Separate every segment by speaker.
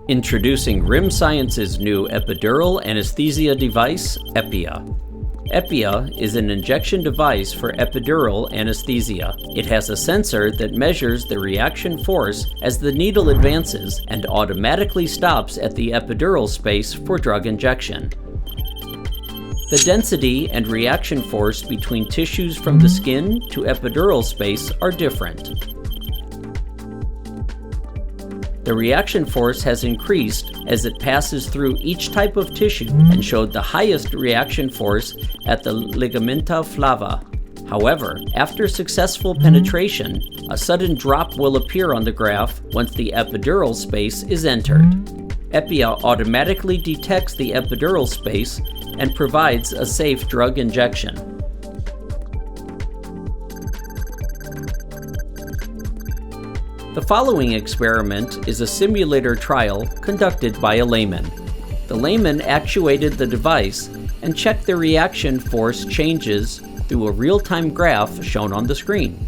Speaker 1: Introducing RIM Science's new epidural anesthesia device, Epia. Epia is an injection device for epidural anesthesia. It has a sensor that measures the reaction force as the needle advances and automatically stops at the epidural space for drug injection. The density and reaction force between tissues from the skin to epidural space are different. The reaction force has increased as it passes through each type of tissue and showed the highest reaction force at the ligamenta flava. However, after successful penetration, a sudden drop will appear on the graph once the epidural space is entered. Epia automatically detects the epidural space and provides a safe drug injection. The following experiment is a simulator trial conducted by a layman. The layman actuated the device and checked the reaction force changes through a real-time graph shown on the screen.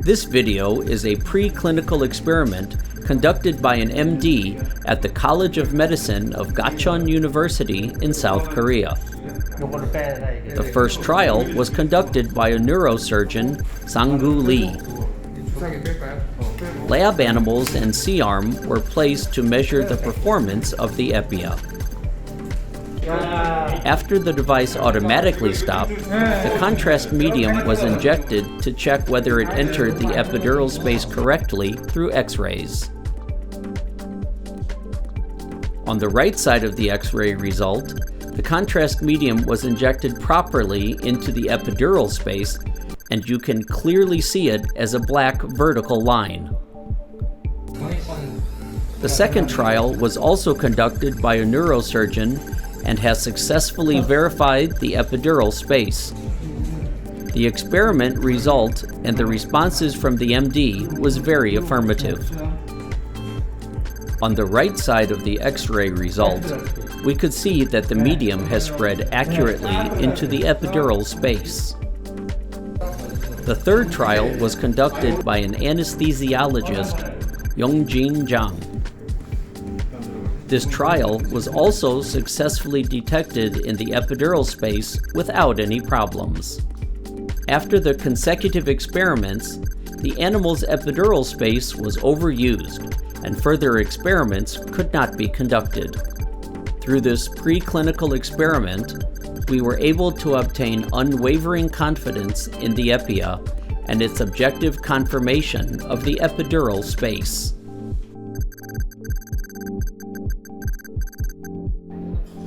Speaker 1: This video is a preclinical experiment conducted by an MD at the College of Medicine of Gachon University in South Korea. The first trial was conducted by a neurosurgeon, Sang-gu Lee. Lab animals and C-arm were placed to measure the performance of the Epia. After the device automatically stopped, the contrast medium was injected to check whether it entered the epidural space correctly through X-rays. On the right side of the X-ray result, the contrast medium was injected properly into the epidural space, and you can clearly see it as a black vertical line. The second trial was also conducted by a neurosurgeon and has successfully verified the epidural space. The experiment result and the responses from the MD was very affirmative. On the right side of the X-ray result, we could see that the medium has spread accurately into the epidural space. The third trial was conducted by an anesthesiologist, Yongjin Jang. This trial was also successfully detected in the epidural space without any problems. After the consecutive experiments, the animal's epidural space was overused, and further experiments could not be conducted. Through this preclinical experiment, we were able to obtain unwavering confidence in the Epia and its objective confirmation of the epidural space.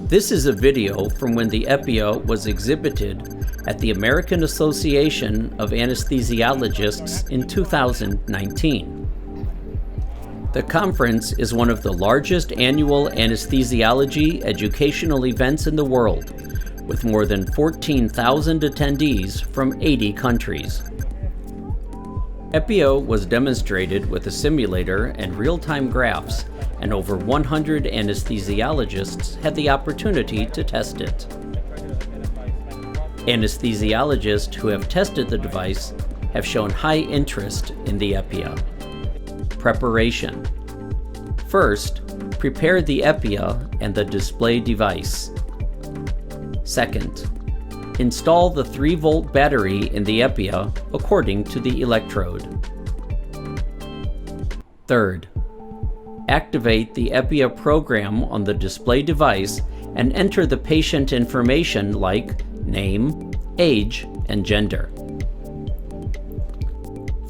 Speaker 1: This is a video from when the Epia was exhibited at the American Association of Anesthesiologists in 2019. The conference is one of the largest annual anesthesiology educational events in the world, with more than 14,000 attendees from 80 countries. Epia was demonstrated with a simulator and real-time graphs, and over 100 anesthesiologists had the opportunity to test it. Anesthesiologists who have tested the device have shown high interest in the Epia. Preparation. First, prepare the Epia and the display device. Second, install the 3-volt battery in the Epia according to the electrode. Third, activate the Epia program on the display device and enter the patient information like name, age, and gender.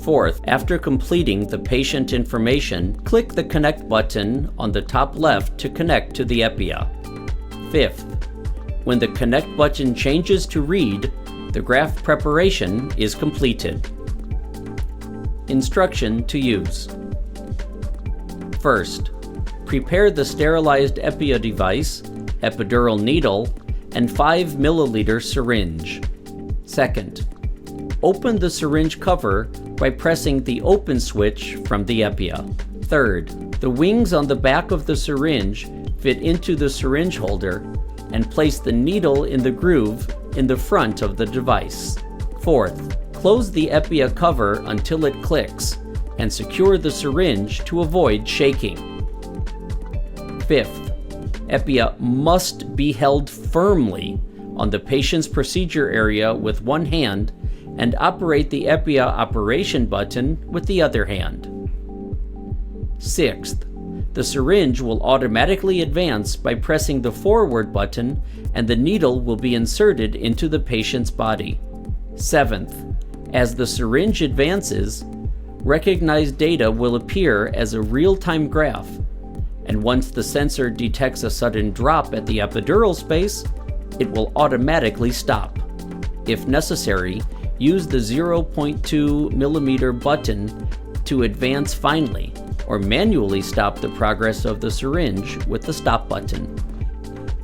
Speaker 1: Fourth, after completing the patient information, click the Connect button on the top left to connect to the Epia. Fifth, when the Connect button changes to Read, the graph preparation is completed. Instruction to use. First, prepare the sterilized Epia device, epidural needle, and 5 milliliter syringe. Second, open the syringe cover by pressing the open switch from the Epia. Third, the wings on the back of the syringe fit into the syringe holder and place the needle in the groove in the front of the device. Fourth, Close the Epia cover until it clicks and secure the syringe to avoid shaking. 5th, Epia must be held firmly on the patient's procedure area with one hand and operate the Epia operation button with the other hand. 6th, the syringe will automatically advance by pressing the forward button and the needle will be inserted into the patient's body. 7th, as the syringe advances, recognized data will appear as a real-time graph, and once the sensor detects a sudden drop at the epidural space, it will automatically stop. If necessary, use the 0.2 millimeter button to advance finally, or manually stop the progress of the syringe with the stop button.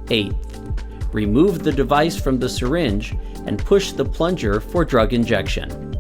Speaker 1: 8th, remove the device from the syringe and push the plunger for drug injection.